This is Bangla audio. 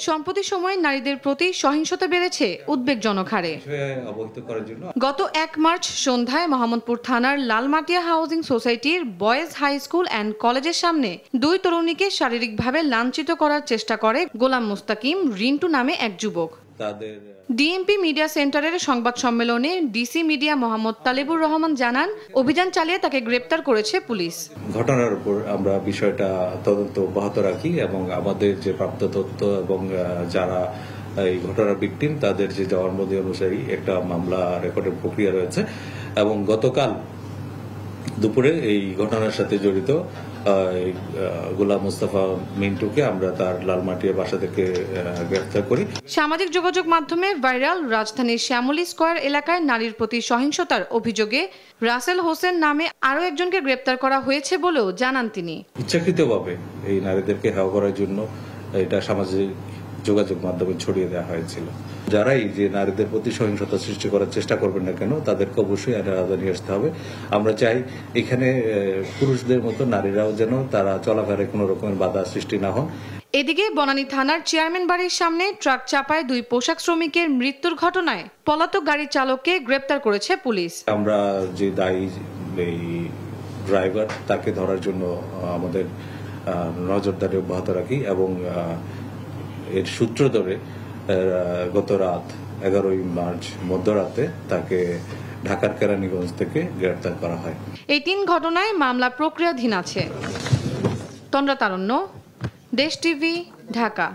সম্প্রতি সময়ে নারীদের প্রতি সহিংসতা বেড়েছে উদ্বেগজনক হারে। গত ১ মার্চ সন্ধ্যায় মোহাম্মদপুর থানার লালমাটিয়া হাউজিং সোসাইটির বয়েজ হাই স্কুল অ্যান্ড কলেজের সামনে ২ তরুণীকে শারীরিকভাবে লাঞ্ছিত করার চেষ্টা করে গোলাম মুস্তাকিম রিন্টু নামে এক যুবক। ডিএমপি মিডিয়া সেন্টারের সংবাদ সম্মেলনে ডিসি মিডিয়া মোহাম্মদ তালেবুর রহমান জানান, অভিযান চালিয়ে তাকে গ্রেপ্তার করেছে পুলিশ। ঘটনার উপর আমরা বিষয়টা তদন্ত অব্যাহত রাখি এবং আমাদের যে প্রাপ্ত তথ্য এবং যারা এই ঘটনার ভিকটিম তাদের যে জবানবন্দি অনুযায়ী একটা মামলা রেকর্ডের প্রক্রিয়া রয়েছে এবং গতকাল দুপুরে এই ঘটনার সাথে জড়িত গোলাম মুস্তাফা মিন্টুকে আমরা তার লালমাটিয়া বাসা থেকে গ্রেফতার করি। সামাজিক যোগাযোগ মাধ্যমে ভাইরাল রাজধানীর শ্যামলী স্কয়ার এলাকায় নারীর প্রতি সহিংসতার অভিযোগে রাসেল হোসেন নামে আরও একজনকে গ্রেপ্তার করা হয়েছে বলেও জানান তিনি। ইচ্ছাকৃতভাবে এই নারীদেরকে হেয় করার জন্য এটা সামাজিক যোগাযোগ মাধ্যমে ছড়িয়ে দেওয়া হয়েছিল। যারাই যে নারীদের প্রতি সহিংসতা সৃষ্টি করার চেষ্টা করবেন না কেন তাদেরকে অবশ্যই আইনের আওতায় নিয়ে আসতে হবে। আমরা চাই এখানে পুরুষদের মতো নারীরাও যেন তারা চলাফেরায় কোনো রকমের বাধা সৃষ্টি না হন। এদিকে বনানী থানার চেয়ারম্যান বাড়ির সামনে ট্রাক চাপায় 2 পোশাক শ্রমিকের মৃত্যুর ঘটনায় পলাতক গাড়ির চালককে গ্রেপ্তার করেছে পুলিশ। আমরা যে দায়ী এই ড্রাইভার তাকে ধরার জন্য আমাদের নজরদারি অব্যাহত রাখি এবং এর সূত্র ধরে গত রাত 11 মার্চ মধ্যরাতে তাকে ঢাকার কেরানীগঞ্জ থেকে গ্রেফতার করা হয়। এই 3 ঘটনায় মামলা প্রক্রিয়াধীন আছে। তন্দ্রা তারণ্য, দেশ টিভি, ঢাকা।